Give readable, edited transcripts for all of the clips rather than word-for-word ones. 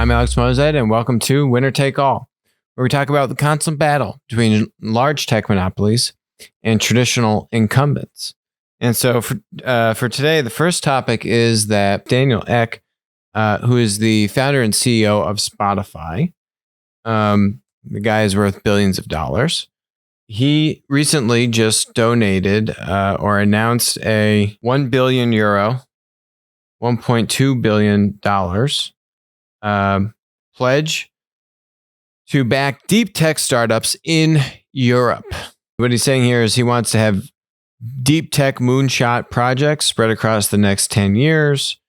I'm Alex Mozed, and welcome to Winner Take All, where we talk about the constant battle between large tech monopolies and traditional incumbents. And so for today, the first topic is that Daniel Ek, who is the founder and CEO of Spotify, the guy is worth billions of dollars. He recently just donated or announced a €1 billion, $1.2 billion pledge to back deep tech startups in Europe. What he's saying here is he wants to have deep tech moonshot projects spread across the next 10 years.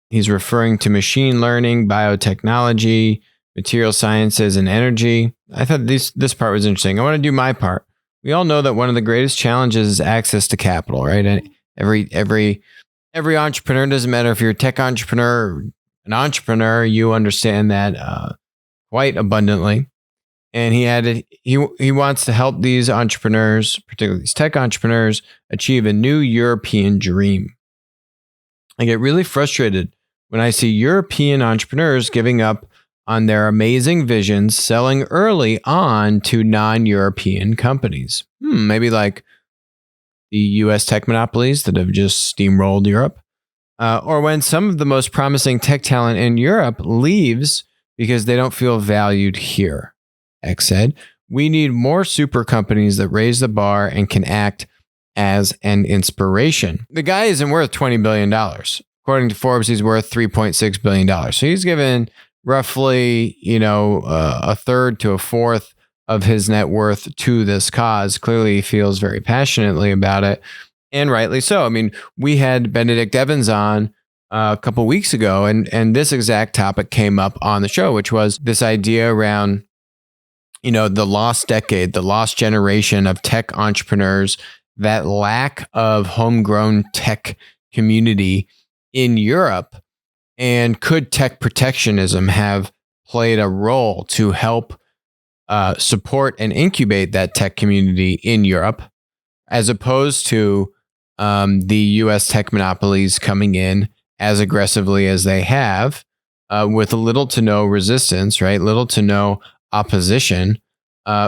He's referring to machine learning, biotechnology, material sciences, and energy. I thought this part was interesting. I want to do my part. We all know that one of the greatest challenges is access to capital, right? And every entrepreneur, doesn't matter if you're a tech entrepreneur or an entrepreneur, you understand that quite abundantly. And he added, he wants to help these entrepreneurs, particularly these tech entrepreneurs, achieve a new European dream. I get really frustrated when I see European entrepreneurs giving up on their amazing visions, selling early on to non-European companies. Maybe like the US tech monopolies that have just steamrolled Europe. Or when some of the most promising tech talent in Europe leaves because they don't feel valued here. X said, we need more super companies that raise the bar and can act as an inspiration. The guy isn't worth $20 billion. According to Forbes, he's worth $3.6 billion. So he's given roughly, a third to a fourth of his net worth to this cause. Clearly, he feels very passionately about it. And rightly so. I mean, we had Benedict Evans on a couple weeks ago, and this exact topic came up on the show, which was this idea around, the lost decade, the lost generation of tech entrepreneurs, that lack of homegrown tech community in Europe. And could tech protectionism have played a role to help support and incubate that tech community in Europe, as opposed to the US tech monopolies coming in as aggressively as they have, with little to no resistance, right? Little to no opposition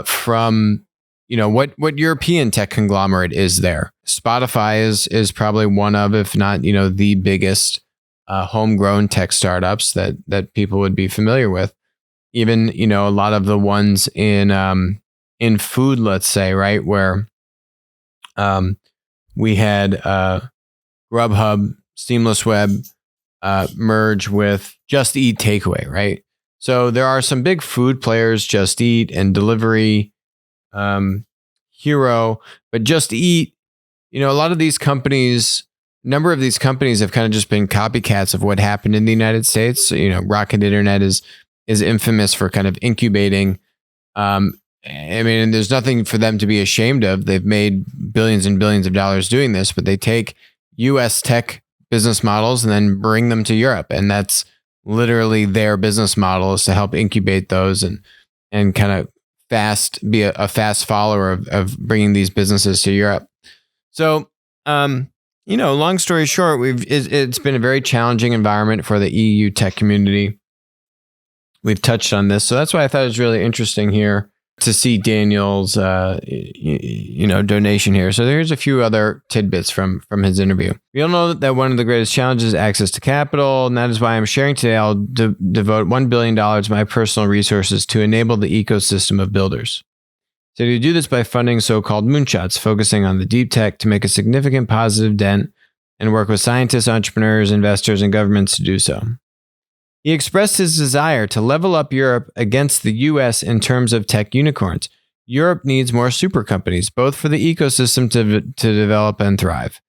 from, what European tech conglomerate is there. Spotify is probably one of, if not, the biggest homegrown tech startups that people would be familiar with. Even, a lot of the ones in food, let's say, right, where we had Grubhub, Seamless Web merge with Just Eat Takeaway, right? So there are some big food players, Just Eat and Delivery, Hero, but Just Eat, a lot of these companies, number of these companies have kind of just been copycats of what happened in the United States. So, Rocket Internet is infamous for kind of incubating. There's nothing for them to be ashamed of. They've made billions and billions of dollars doing this, but they take US tech business models and then bring them to Europe. And that's literally their business model, is to help incubate those and kind of be a fast follower of bringing these businesses to Europe. So, long story short, it's been a very challenging environment for the EU tech community. We've touched on this, so that's why I thought it was really interesting here to see Daniel's, donation here. So there's a few other tidbits from his interview. We all know that one of the greatest challenges is access to capital, and that is why I'm sharing today. I'll devote $1 billion of my personal resources to enable the ecosystem of builders. So to do this by funding so-called moonshots, focusing on the deep tech to make a significant positive dent, and work with scientists, entrepreneurs, investors, and governments to do so. He expressed his desire to level up Europe against the US in terms of tech unicorns. Europe needs more super companies, both for the ecosystem to develop and thrive.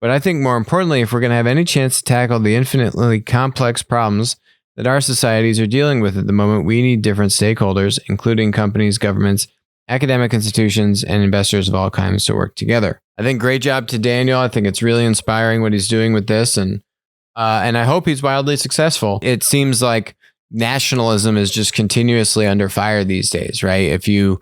But I think more importantly, if we're going to have any chance to tackle the infinitely complex problems that our societies are dealing with at the moment, we need different stakeholders, including companies, governments, academic institutions, and investors of all kinds to work together. I think great job to Daniel. I think it's really inspiring what he's doing with this, and I hope he's wildly successful. It seems like nationalism is just continuously under fire these days, right? If you're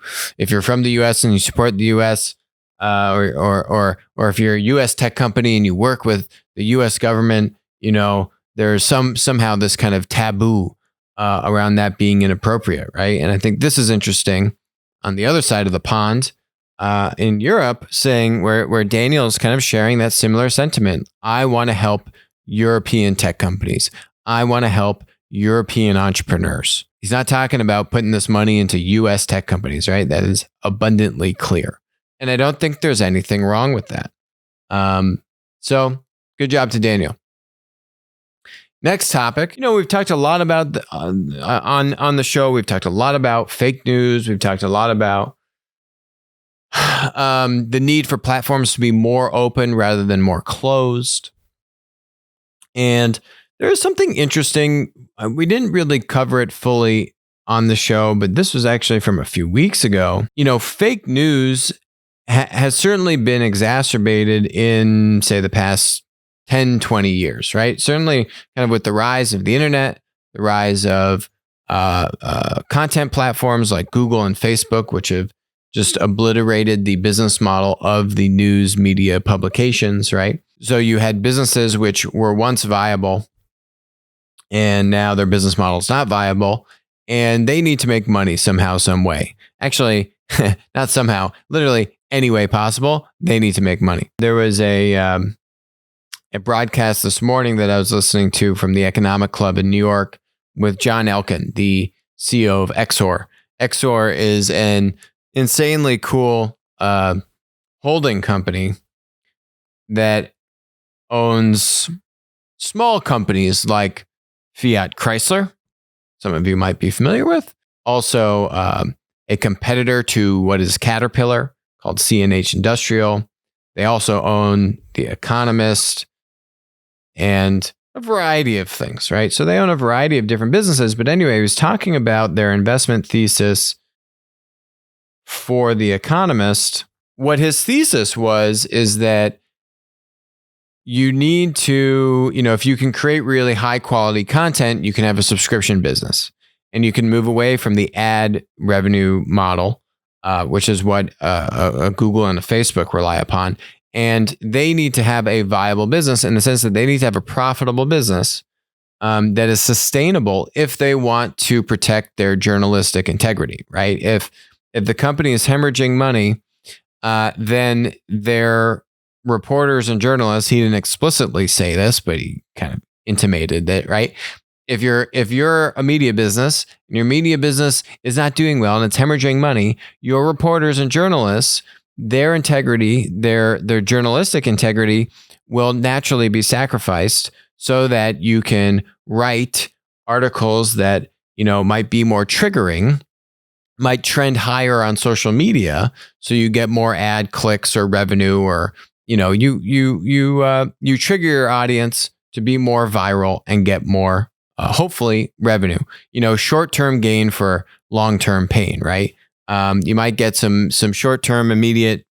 from the US and you support the US, or if you're a US tech company and you work with the US government, there's somehow this kind of taboo around that being inappropriate, right? And I think this is interesting on the other side of the pond in Europe, saying where Daniel is kind of sharing that similar sentiment. I want to help European tech companies. I want to help European entrepreneurs. He's not talking about putting this money into US tech companies, right? That is abundantly clear. And I don't think there's anything wrong with that. So good job to Daniel. Next topic. We've talked a lot about on the show. We've talked a lot about fake news. We've talked a lot about the need for platforms to be more open rather than more closed. And there is something interesting. We didn't really cover it fully on the show, but this was actually from a few weeks ago. Fake news has certainly been exacerbated in, say, the past 10, 20 years, right? Certainly kind of with the rise of the internet, the rise of content platforms like Google and Facebook, which have just obliterated the business model of the news media publications, right? So you had businesses which were once viable and now their business model is not viable and they need to make money somehow, some way. Actually, not somehow, literally any way possible, they need to make money. There was a broadcast this morning that I was listening to from the Economic Club in New York with John Elkin, the CEO of Exor. Exor is an insanely cool holding company that owns small companies like Fiat Chrysler, some of you might be familiar with. Also, a competitor to what is Caterpillar called C&H Industrial. They also own The Economist and a variety of things, right? So they own a variety of different businesses. But anyway, he was talking about their investment thesis for The Economist. What his thesis is that you need to, if you can create really high quality content, you can have a subscription business and you can move away from the ad revenue model, which is what a Google and a Facebook rely upon. And they need to have a viable business in the sense that they need to have a profitable business that is sustainable if they want to protect their journalistic integrity, right? If the company is hemorrhaging money, then their reporters and journalists, he didn't explicitly say this, but he kind of intimated that, right? If you're a media business and your media business is not doing well and it's hemorrhaging money, your reporters and journalists, their integrity, their journalistic integrity will naturally be sacrificed so that you can write articles that, might be more triggering, might trend higher on social media, so you get more ad clicks or revenue, or you trigger your audience to be more viral and get more hopefully revenue. Short-term gain for long-term pain, right? You might get some short-term immediate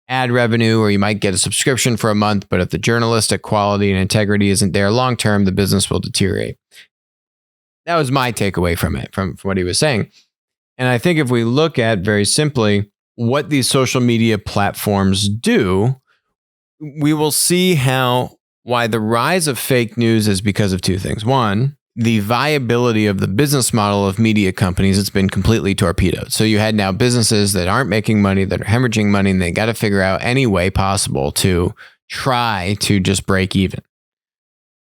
ad revenue, or you might get a subscription for a month, but if the journalistic quality and integrity isn't there long-term, the business will deteriorate. That was my takeaway from it, from what he was saying. And I think if we look at very simply what these social media platforms do, we will see why the rise of fake news is because of two things. One, the viability of the business model of media companies has been completely torpedoed. So you had now businesses that aren't making money, that are hemorrhaging money, and they got to figure out any way possible to try to just break even,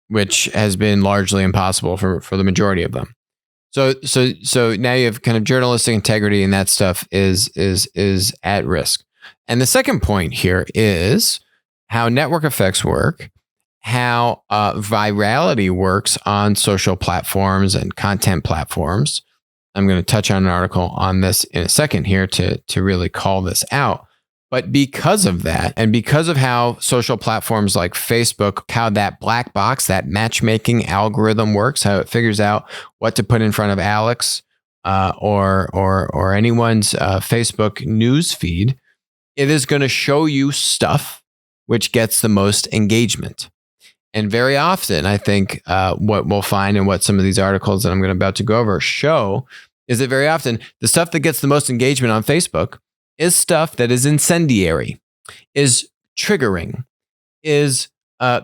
which has been largely impossible for the majority of them. So now you have kind of journalistic integrity, and that stuff is at risk. And the second point here is how network effects work, how virality works on social platforms and content platforms. I'm going to touch on an article on this in a second here to really call this out. But because of that, and because of how social platforms like Facebook, how that black box, that matchmaking algorithm works, how it figures out what to put in front of Alex or anyone's Facebook news feed, it is going to show you stuff which gets the most engagement. And very often, I think what we'll find and what some of these articles that I'm about to go over show is that very often the stuff that gets the most engagement on Facebook is stuff that is incendiary, is triggering, is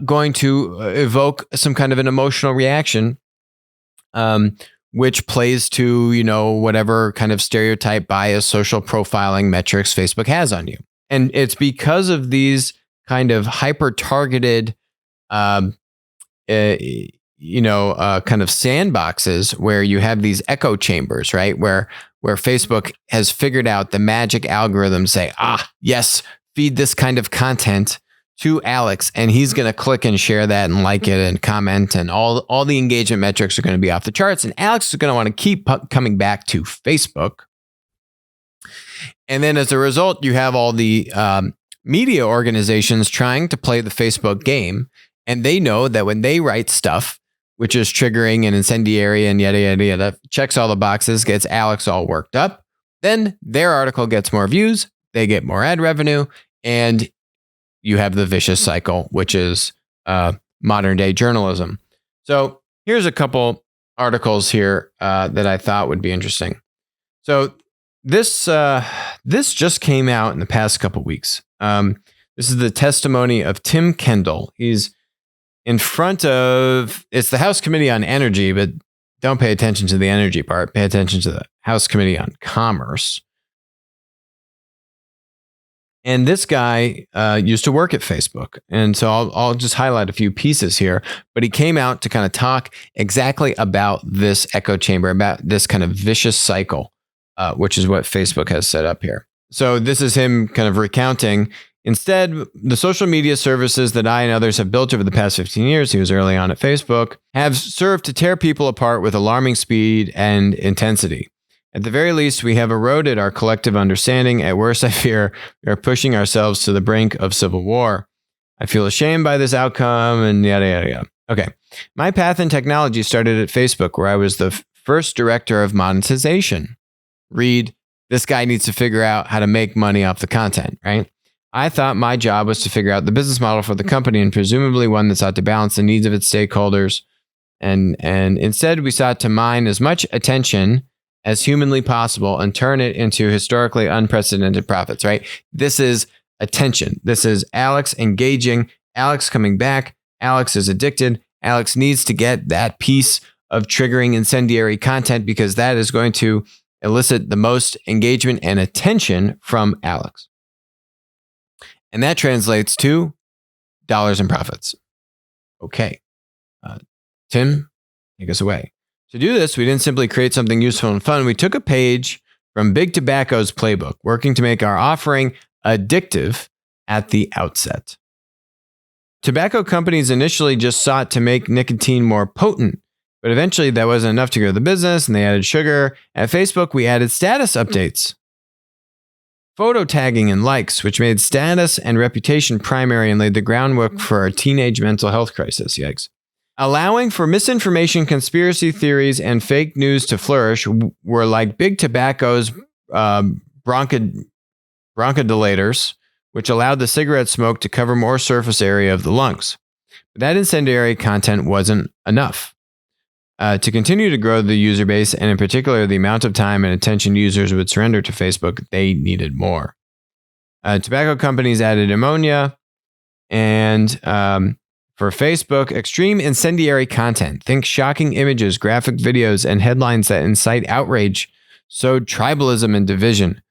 going to evoke some kind of an emotional reaction, which plays to, whatever kind of stereotype, bias, social profiling metrics Facebook has on you. And it's because of these kind of hyper-targeted, kind of sandboxes where you have these echo chambers, right? Where Facebook has figured out the magic algorithm, say, yes, feed this kind of content to Alex, and he's going to click and share that and like it and comment, and all the engagement metrics are going to be off the charts, and Alex is going to want to keep coming back to Facebook. And then as a result, you have all the media organizations trying to play the Facebook game, and they know that when they write stuff, which is triggering and incendiary and yada, yada, yada, checks all the boxes, gets Alex all worked up, then their article gets more views, they get more ad revenue, and you have the vicious cycle, which is modern day journalism. So here's a couple articles here that I thought would be interesting. So this just came out in the past couple weeks. This is the testimony of Tim Kendall. He's in front of, it's the House Committee on Energy, but don't pay attention to the energy part. Pay attention to the House Committee on Commerce. And this guy used to work at Facebook. And so I'll just highlight a few pieces here. But he came out to kind of talk exactly about this echo chamber, about this kind of vicious cycle, which is what Facebook has set up here. So this is him kind of recounting, instead, the social media services that I and others have built over the past 15 years, he was early on at Facebook, have served to tear people apart with alarming speed and intensity. At the very least, we have eroded our collective understanding. At worst, I fear we are pushing ourselves to the brink of civil war. I feel ashamed by this outcome and yada, yada, yada. Okay. My path in technology started at Facebook, where I was the first director of monetization. Read, this guy needs to figure out how to make money off the content, right? I thought my job was to figure out the business model for the company, and presumably one that sought to balance the needs of its stakeholders. And instead, we sought to mine as much attention as humanly possible and turn it into historically unprecedented profits, right? This is attention. This is Alex engaging, Alex coming back. Alex is addicted. Alex needs to get that piece of triggering incendiary content because that is going to elicit the most engagement and attention from Alex. And that translates to dollars and profits. Okay. Tim, take us away. To do this, we didn't simply create something useful and fun. We took a page from Big Tobacco's playbook, working to make our offering addictive at the outset. Tobacco companies initially just sought to make nicotine more potent, but eventually that wasn't enough to grow the business, and they added sugar. At Facebook, we added status updates, photo tagging, and likes, which made status and reputation primary and laid the groundwork for our teenage mental health crisis. Yikes. Allowing for misinformation, conspiracy theories, and fake news to flourish were like Big Tobacco's bronchodilators, which allowed the cigarette smoke to cover more surface area of the lungs. But that incendiary content wasn't enough. To continue to grow the user base, and in particular the amount of time and attention users would surrender to Facebook, they needed more. Tobacco companies added ammonia, and for Facebook, extreme incendiary content. Think shocking images, graphic videos, and headlines that incite outrage, sowed tribalism and division.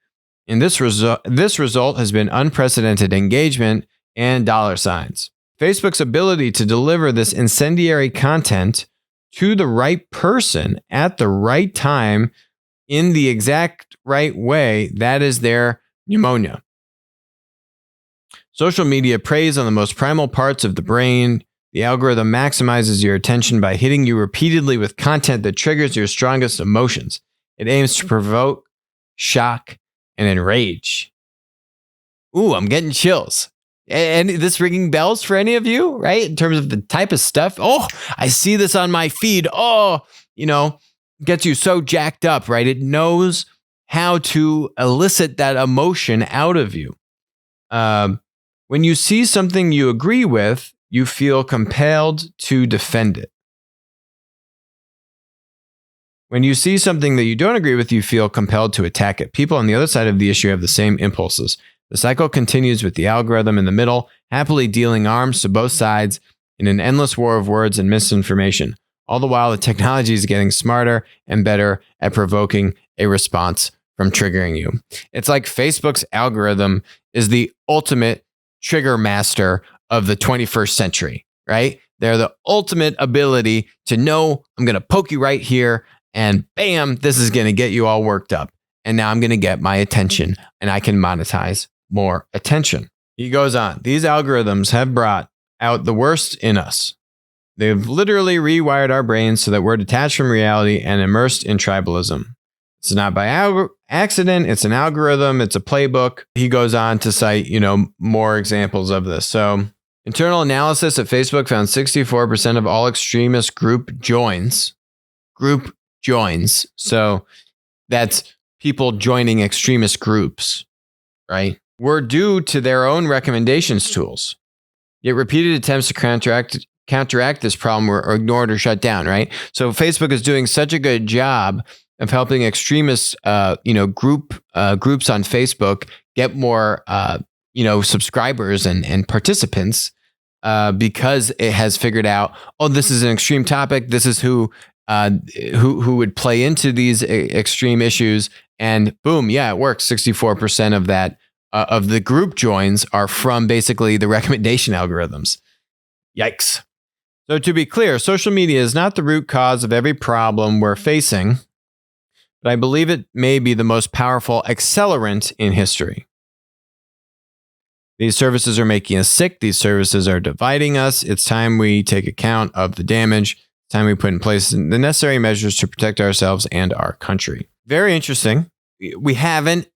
And this result has been unprecedented engagement and dollar signs. Facebook's ability to deliver this incendiary content to the right person at the right time in the exact right way, that is their pneumonia. Social media preys on the most primal parts of the brain. The algorithm maximizes your attention by hitting you repeatedly with content that triggers your strongest emotions. It aims to provoke, shock, and enrage. Ooh, I'm getting chills. And this ringing bells for any of you, right? In terms of the type of stuff. Oh, I see this on my feed. Oh, gets you so jacked up, right? It knows how to elicit that emotion out of you. When you see something you agree with, you feel compelled to defend it. When you see something that you don't agree with, you feel compelled to attack it. People on the other side of the issue have the same impulses. The cycle continues with the algorithm in the middle, happily dealing arms to both sides in an endless war of words and misinformation. All the while, the technology is getting smarter and better at provoking a response from triggering you. It's like Facebook's algorithm is the ultimate trigger master of the 21st century, right? They're the ultimate ability to know I'm going to poke you right here and bam, this is going to get you all worked up. And now I'm going to get my attention and I can monetize more attention. He goes on, these algorithms have brought out the worst in us. They've literally rewired our brains so that we're detached from reality and immersed in tribalism. It's not by accident. It's an algorithm. It's a playbook. He goes on to cite, more examples of this. So internal analysis at Facebook found 64% of all extremist group joins. So that's people joining extremist groups, right? Were due to their own recommendations tools. Yet repeated attempts to counteract this problem were ignored or shut down, right? So Facebook is doing such a good job of helping extremist, groups on Facebook get more, subscribers and participants because it has figured out, oh, this is an extreme topic. This is who would play into these extreme issues, and boom, yeah, it works. 64% of that of the group joins are from basically the recommendation algorithms. Yikes. So to be clear, social media is not the root cause of every problem we're facing, but I believe it may be the most powerful accelerant in history. These services are making us sick. These services are dividing us. It's time we take account of the damage. It's time we put in place the necessary measures to protect ourselves and our country. Very interesting. We haven't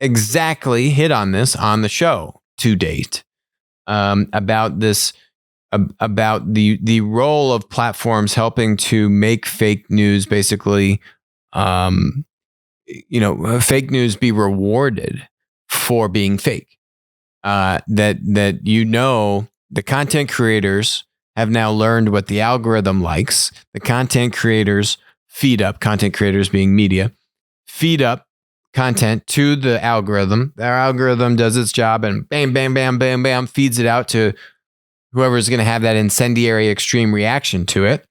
exactly hit on this on the show to date, about this, about the role of platforms helping to make fake news basically, fake news be rewarded for being fake. The content creators have now learned what the algorithm likes. The content creators content creators being media, feed up content to the algorithm. Their algorithm does its job and bam, bam, bam, bam, bam, feeds it out to whoever's going to have that incendiary extreme reaction to it.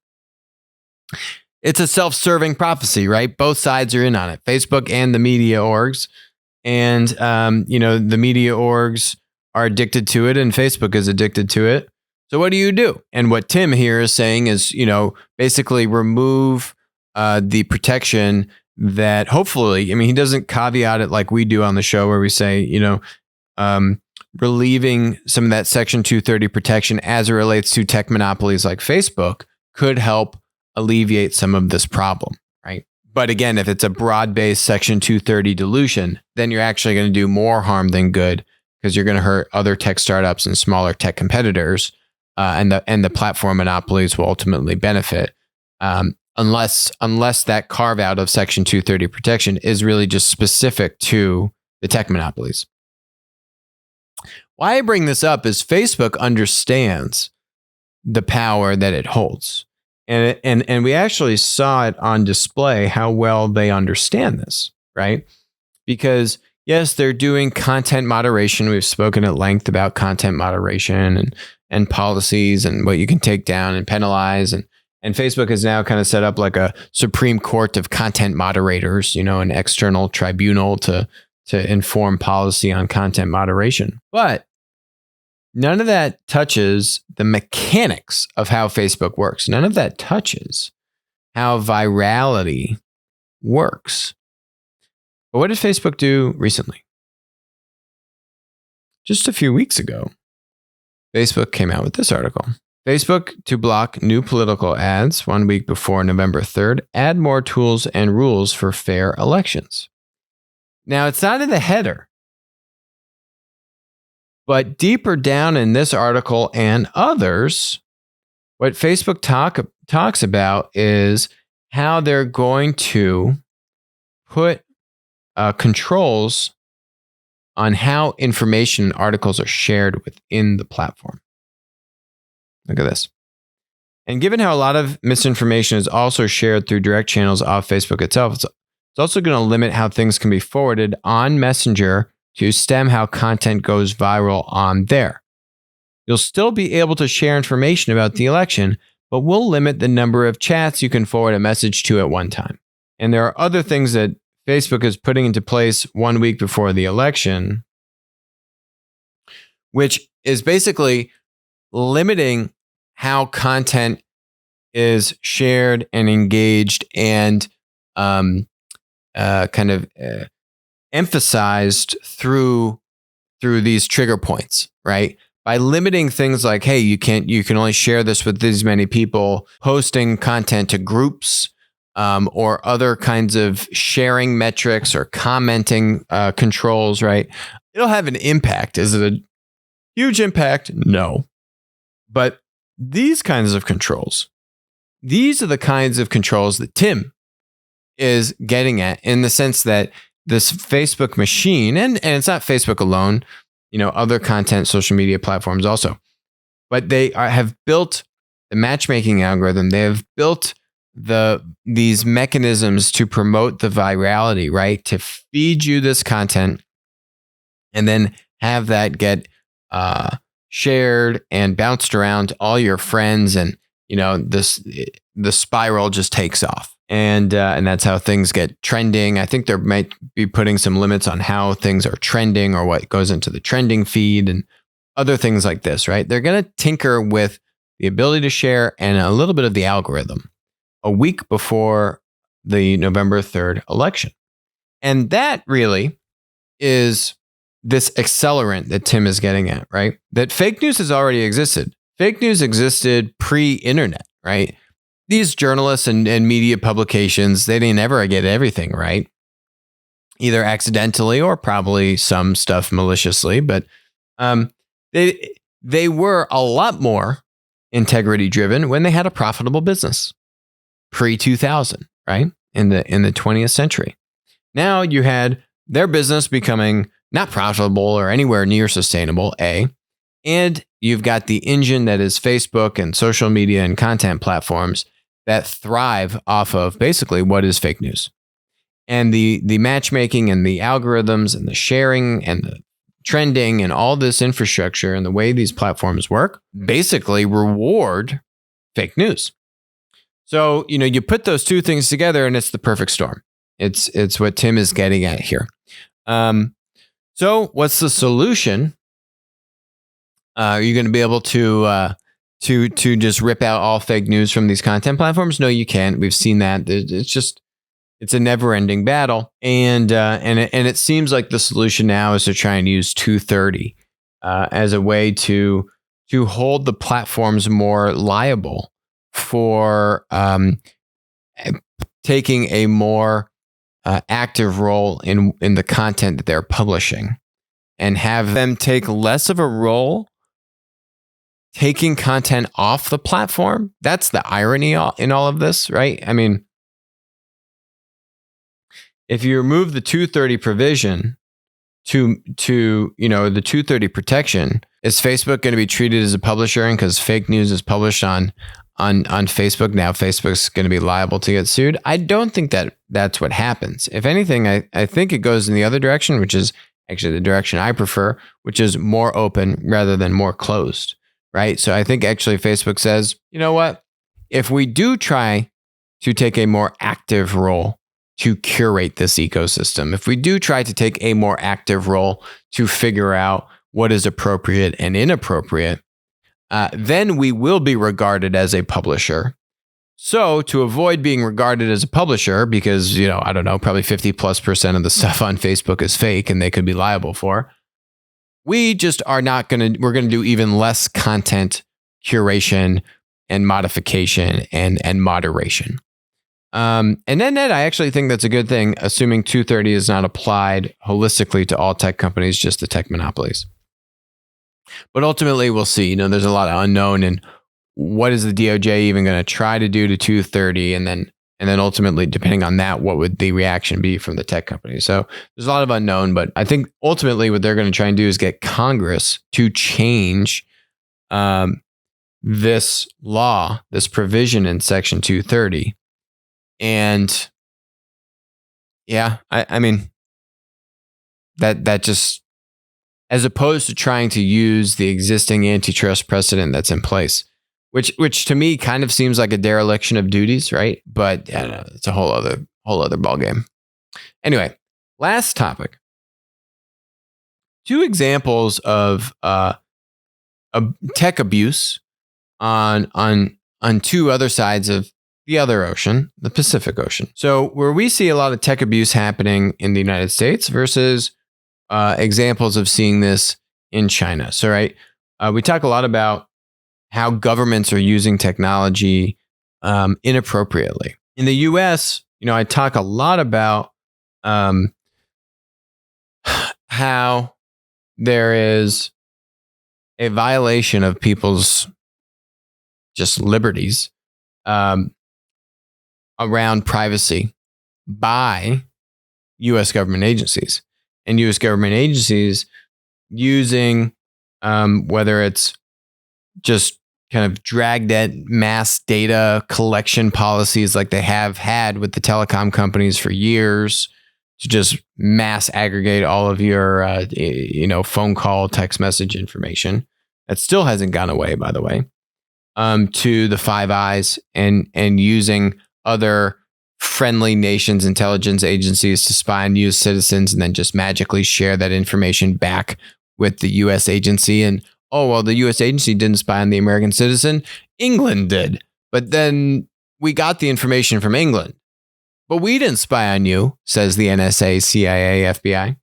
It's a self-serving prophecy, right? Both sides are in on it, Facebook and the media orgs. And, the media orgs are addicted to it and Facebook is addicted to it. So what do you do? And what Tim here is saying is, basically remove the protection that hopefully, he doesn't caveat it like we do on the show where we say, relieving some of that Section 230 protection as it relates to tech monopolies like Facebook could help alleviate some of this problem, right? But again, if it's a broad-based Section 230 dilution, then you're actually going to do more harm than good because you're going to hurt other tech startups and smaller tech competitors, and the platform monopolies will ultimately benefit. Unless that carve out of Section 230 protection is really just specific to the tech monopolies. Why I bring this up is Facebook understands the power that it holds. And we actually saw it on display how well they understand this, right? Because yes, they're doing content moderation. We've spoken at length about content moderation and policies and what you can take down and penalize. And Facebook has now kind of set up like a Supreme Court of content moderators, an external tribunal to inform policy on content moderation. But none of that touches the mechanics of how Facebook works. None of that touches how virality works. But what did Facebook do recently? Just a few weeks ago, Facebook came out with this article. Facebook to block new political ads 1 week before November 3rd, add more tools and rules for fair elections. Now, it's not in the header, but deeper down in this article and others, what Facebook talks about is how they're going to put controls on how information and articles are shared within the platform. Look at this. And given how a lot of misinformation is also shared through direct channels off Facebook itself, it's also going to limit how things can be forwarded on Messenger to stem how content goes viral on there. You'll still be able to share information about the election, but we'll limit the number of chats you can forward a message to at one time. And there are other things that Facebook is putting into place 1 week before the election, which is basically limiting how content is shared and engaged and emphasized through these trigger points, right? By limiting things like, hey, you can only share this with these many people, posting content to groups, or other kinds of sharing metrics or commenting controls, right? It'll have an impact. Is it a huge impact? No. But these kinds of controls, these are the kinds of controls that Tim is getting at, in the sense that this Facebook machine, and it's not Facebook alone, other content social media platforms also, but they have built the matchmaking algorithm. They have built these mechanisms to promote the virality, right? To feed you this content and then have that get shared and bounced around to all your friends, and the spiral just takes off. And that's how things get trending. I think there might be putting some limits on how things are trending or what goes into the trending feed and other things like this, right? They're going to tinker with the ability to share and a little bit of the algorithm a week before the November 3rd election. And that really is this accelerant that Tim is getting at, right? That fake news has already existed. Fake news existed pre-internet, right? These journalists and media publications, they didn't ever get everything right, either accidentally or probably some stuff maliciously. But they were a lot more integrity driven when they had a profitable business pre-2000, right? In the 20th century. Now you had their business becoming not profitable or anywhere near sustainable, and you've got the engine that is Facebook and social media and content platforms that thrive off of basically what is fake news. And the matchmaking and the algorithms and the sharing and the trending and all this infrastructure and the way these platforms work basically reward fake news. So, you put those two things together and it's the perfect storm. It's what Tim is getting at here. So what's the solution? Are you going to be able to just rip out all fake news from these content platforms? No, you can't. We've seen that. It's a never-ending battle, and it seems like the solution now is to try and use 230 as a way to hold the platforms more liable for taking a more active role in the content that they're publishing, and have them take less of a role taking content off the platform. That's the irony in all of this, right? I mean, if you remove the 230 provision to the 230 protection, is Facebook going to be treated as a publisher? And because fake news is published on Facebook, now Facebook's going to be liable to get sued? I don't think that's what happens. If anything, I think it goes in the other direction, which is actually the direction I prefer, which is more open rather than more closed. Right. So I think actually Facebook says, you know what? If we do try to take a more active role to curate this ecosystem, if we do try to take a more active role to figure out what is appropriate and inappropriate, then we will be regarded as a publisher. So to avoid being regarded as a publisher, because, I don't know, probably 50+% of the stuff on Facebook is fake and they could be liable for, we just are not going to, we're going to do even less content curation and modification and moderation. And then I actually think that's a good thing, assuming 230 is not applied holistically to all tech companies, just the tech monopolies. But ultimately, we'll see. There's a lot of unknown, and what is the DOJ even going to try to do to 230? And then ultimately, depending on that, what would the reaction be from the tech companies? So there's a lot of unknown, but I think ultimately what they're going to try and do is get Congress to change this law, this provision in Section 230. And yeah, I mean, that just, as opposed to trying to use the existing antitrust precedent that's in place, which to me kind of seems like a dereliction of duties, right? But I don't know, it's a whole other ballgame. Anyway, last topic. 2 examples of tech abuse on 2 other sides of the other ocean, the Pacific Ocean. So where we see a lot of tech abuse happening in the United States versus examples of seeing this in China. So, right, we talk a lot about how governments are using technology inappropriately. In the U.S., I talk a lot about how there is a violation of people's just liberties around privacy by U.S. government agencies, and U.S. government agencies using whether it's just kind of dragnet mass data collection policies like they have had with the telecom companies for years to just mass aggregate all of your phone call, text message information. That still hasn't gone away, by the way. To the Five Eyes and using other friendly nations' intelligence agencies to spy on U.S. citizens and then just magically share that information back with the U.S. agency. And, oh, well, the U.S. agency didn't spy on the American citizen. England did. But then we got the information from England. But we didn't spy on you, says the NSA, CIA, FBI.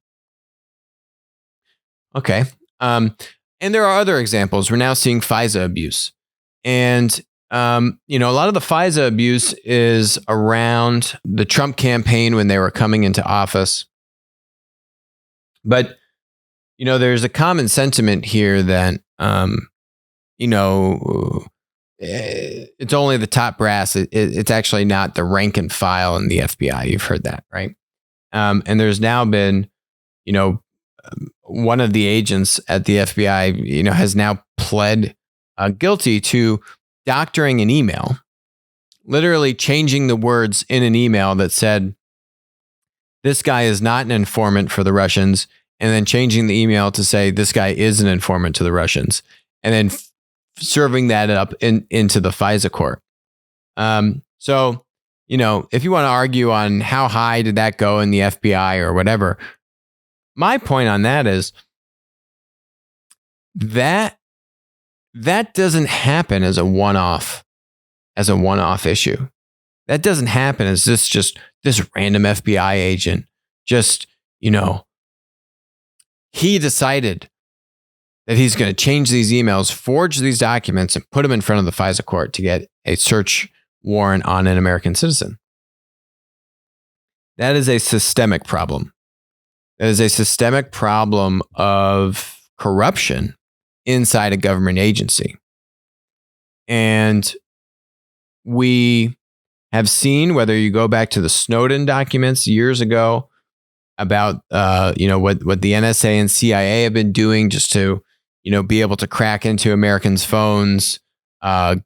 Okay. And there are other examples. We're now seeing FISA abuse. And, a lot of the FISA abuse is around the Trump campaign when they were coming into office. But, there's a common sentiment here that, it's only the top brass. It's actually not the rank and file in the FBI. You've heard that, right? And there's now been, one of the agents at the FBI, has now pled guilty to doctoring an email, literally changing the words in an email that said, this guy is not an informant for the Russians, and then changing the email to say, this guy is an informant to the Russians, and then serving that up into the FISA court. So, if you want to argue on how high did that go in the FBI or whatever, my point on that is that doesn't happen as a one-off issue. That doesn't happen as this random FBI agent he decided that he's going to change these emails, forge these documents, and put them in front of the FISA court to get a search warrant on an American citizen. That is a systemic problem. That is a systemic problem of corruption inside a government agency. And we have seen, whether you go back to the Snowden documents years ago about, what the NSA and CIA have been doing just to, be able to crack into Americans' phones,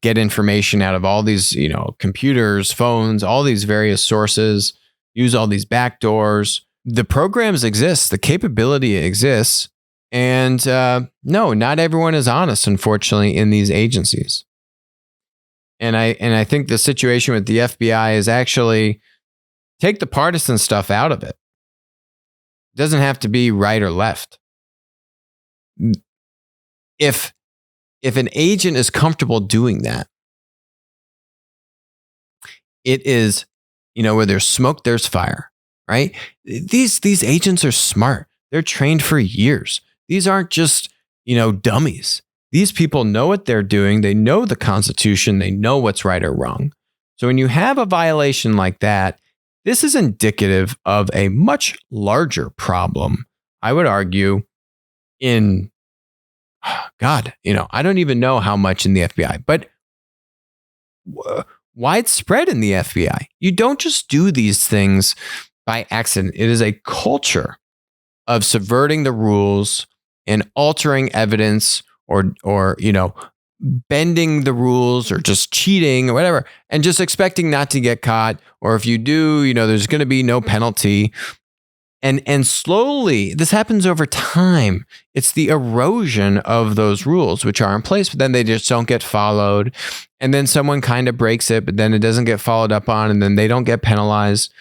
get information out of all these, computers, phones, all these various sources, use all these backdoors. The programs exist, the capability exists, and no, not everyone is honest, unfortunately, in these agencies. And I think the situation with the FBI is actually take the partisan stuff out of it. It doesn't have to be right or left. If an agent is comfortable doing that, it is, where there's smoke, there's fire, right? These agents are smart. They're trained for years. These aren't just, dummies. These people know what they're doing. They know the Constitution. They know what's right or wrong. So when you have a violation like that, this is indicative of a much larger problem, I would argue, in I don't even know how much in the FBI, but widespread in the FBI. You don't just do these things by accident. It is a culture of subverting the rules and altering evidence or bending the rules or just cheating or whatever, and just expecting not to get caught. Or if you do, there's going to be no penalty. And slowly, this happens over time. It's the erosion of those rules which are in place, but then they just don't get followed. And then someone kind of breaks it, but then it doesn't get followed up on, and then they don't get penalized.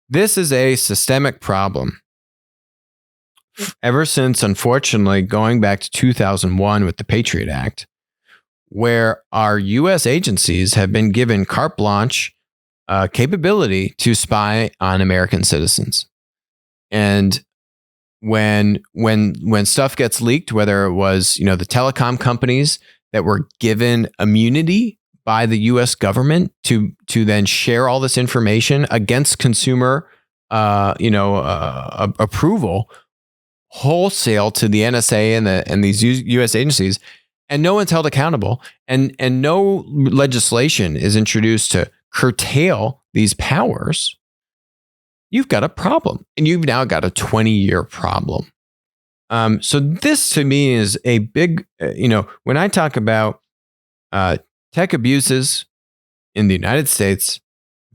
This is a systemic problem. Ever since, unfortunately, going back to 2001 with the Patriot Act, where our U.S. agencies have been given carte blanche capability to spy on American citizens. And when stuff gets leaked, whether it was, the telecom companies that were given immunity by the U.S. government to then share all this information against consumer, approval, wholesale to the NSA and these U.S. agencies, and no one's held accountable, and no legislation is introduced to curtail these powers, you've got a problem, and you've now got a 20-year problem. So this to me is a big, when I talk about tech abuses in the United States,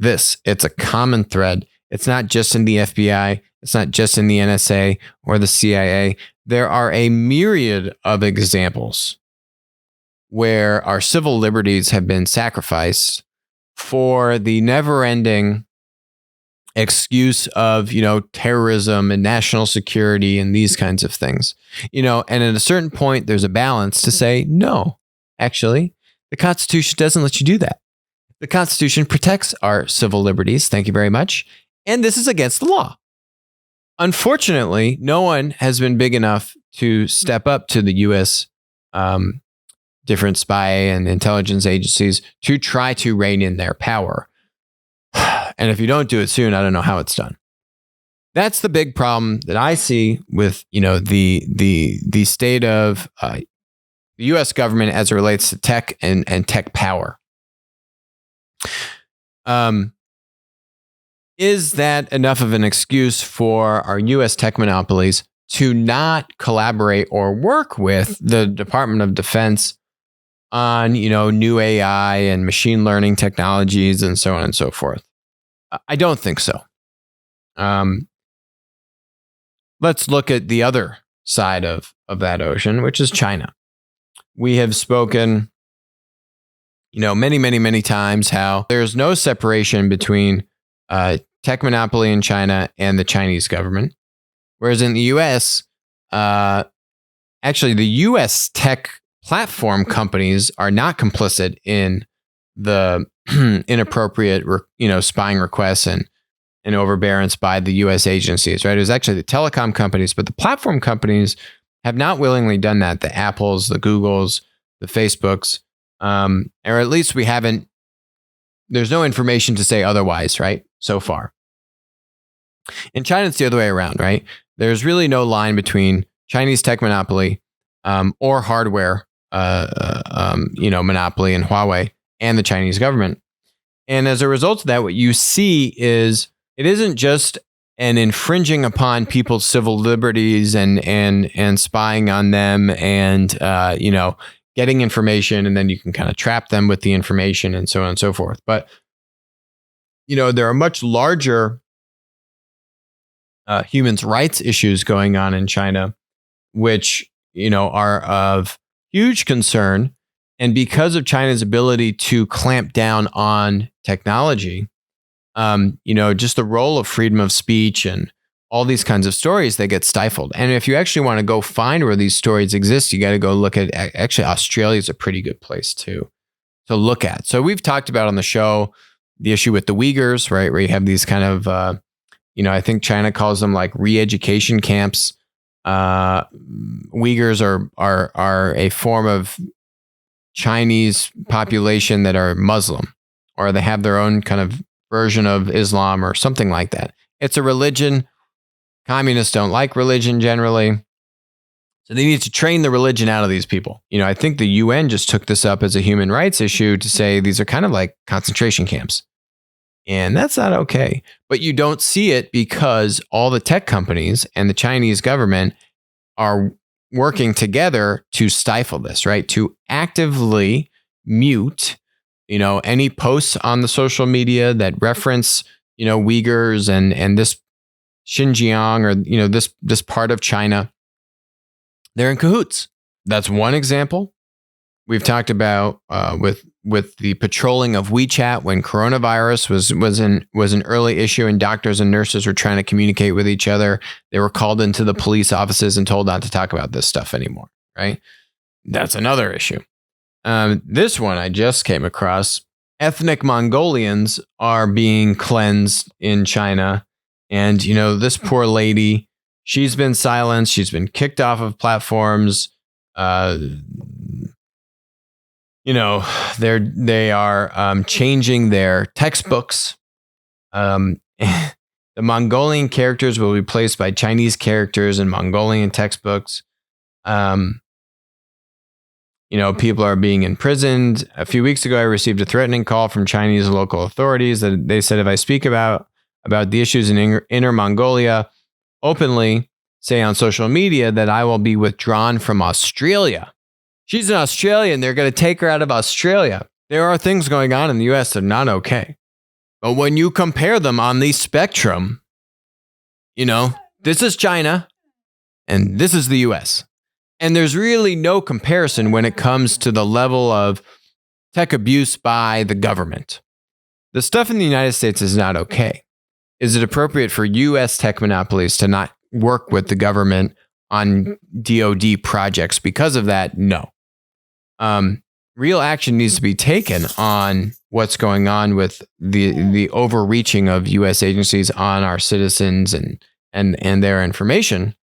it's a common thread. It's not just in the FBI. It's not just in the NSA or the CIA. There are a myriad of examples where our civil liberties have been sacrificed for the never-ending excuse of, terrorism and national security and these kinds of things. And at a certain point, there's a balance to say, no, actually, the Constitution doesn't let you do that. The Constitution protects our civil liberties. Thank you very much. And this is against the law. Unfortunately, no one has been big enough to step up to the U.S. Different spy and intelligence agencies to try to rein in their power. And if you don't do it soon, I don't know how it's done. That's the big problem that I see with, the state of the U.S. government as it relates to tech and tech power. Is that enough of an excuse for our U.S. tech monopolies to not collaborate or work with the Department of Defense on, new AI and machine learning technologies and so on and so forth? I don't think so. Let's look at the other side of that ocean, which is China. We have spoken, many, many, many times how there's no separation between tech monopoly in China and the Chinese government. Whereas in the U.S., actually the U.S. tech platform companies are not complicit in the inappropriate, spying requests and overbearance by the U.S. agencies, right? It was actually the telecom companies, but the platform companies have not willingly done that. The Apples, the Googles, the Facebooks, or at least we haven't. There's no information to say otherwise, right? So far. In China, it's the other way around, right? There's really no line between Chinese tech monopoly or hardware, monopoly and Huawei and the Chinese government. And as a result of that, what you see is it isn't just an infringing upon people's civil liberties and spying on them and, getting information, and then you can kind of trap them with the information and so on and so forth. But, there are much larger human rights issues going on in China, which, are of huge concern. And because of China's ability to clamp down on technology, just the role of freedom of speech and all these kinds of stories, they get stifled. And if you actually want to go find where these stories exist, you got to go look at, actually, Australia is a pretty good place to look at. So we've talked about on the show the issue with the Uyghurs, right? Where you have these kind of, I think China calls them like re-education camps. Uyghurs are a form of Chinese population that are Muslim, or they have their own kind of version of Islam or something like that. It's a religion. Communists don't like religion generally. So they need to train the religion out of these people. I think the UN just took this up as a human rights issue to say these are kind of like concentration camps. And that's not okay. But you don't see it because all the tech companies and the Chinese government are working together to stifle this, right? To actively mute, any posts on the social media that reference, Uyghurs and this Xinjiang, or this part of China, they're in cahoots. That's one example. We've talked about with the patrolling of WeChat when coronavirus was an early issue, and doctors and nurses were trying to communicate with each other. They were called into the police offices and told not to talk about this stuff anymore. Right? That's another issue. This one I just came across. Ethnic Mongolians are being cleansed in China, and this poor lady, she's been silenced. She's been kicked off of platforms. They are changing their textbooks. The Mongolian characters will be replaced by Chinese characters in Mongolian textbooks. People are being imprisoned. A few weeks ago, I received a threatening call from Chinese local authorities that they said if I speak about the issues in Inner Mongolia openly, say on social media, that I will be withdrawn from Australia. She's an Australian. They're going to take her out of Australia. There are things going on in the U.S. that are not okay. But when you compare them on the spectrum, this is China and this is the U.S. And there's really no comparison when it comes to the level of tech abuse by the government. The stuff in the United States is not okay. Is it appropriate for U.S. tech monopolies to not work with the government on DoD projects because of that? No. Real action needs to be taken on what's going on with the overreaching of U.S. agencies on our citizens and their information.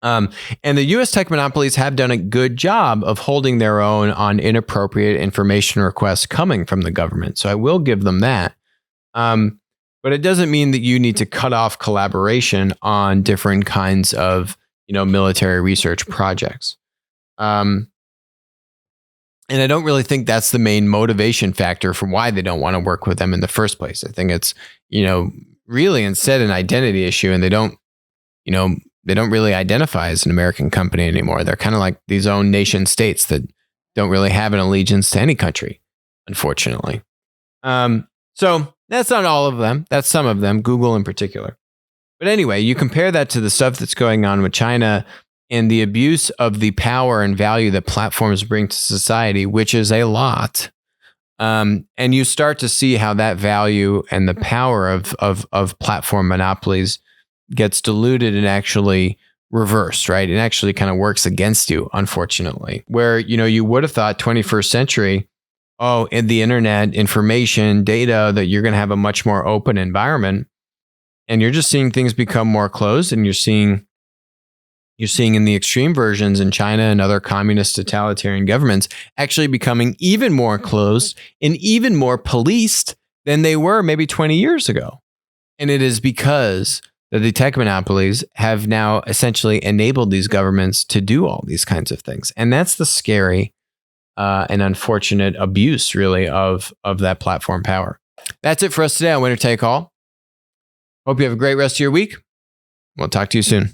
And the U.S. tech monopolies have done a good job of holding their own on inappropriate information requests coming from the government. So I will give them that. But it doesn't mean that you need to cut off collaboration on different kinds of, military research projects. And I don't really think that's the main motivation factor for why they don't want to work with them in the first place. I think it's, really instead an identity issue, and they don't really identify as an American company anymore. They're kind of like these own nation states that don't really have an allegiance to any country, unfortunately. So that's not all of them. That's some of them, Google in particular. But anyway, you compare that to the stuff that's going on with China and the abuse of the power and value that platforms bring to society, which is a lot. And you start to see how that value and the power of platform monopolies gets diluted and actually reversed, right? It actually kind of works against you, unfortunately. Where, you would have thought 21st century, in the internet, information, data, that you're going to have a much more open environment. And you're just seeing things become more closed, and you're seeing in the extreme versions in China and other communist totalitarian governments actually becoming even more closed and even more policed than they were maybe 20 years ago. And it is because that the tech monopolies have now essentially enabled these governments to do all these kinds of things. And that's the scary and unfortunate abuse, really, of that platform power. That's it for us today on Winner Take All. Hope you have a great rest of your week. We'll talk to you soon.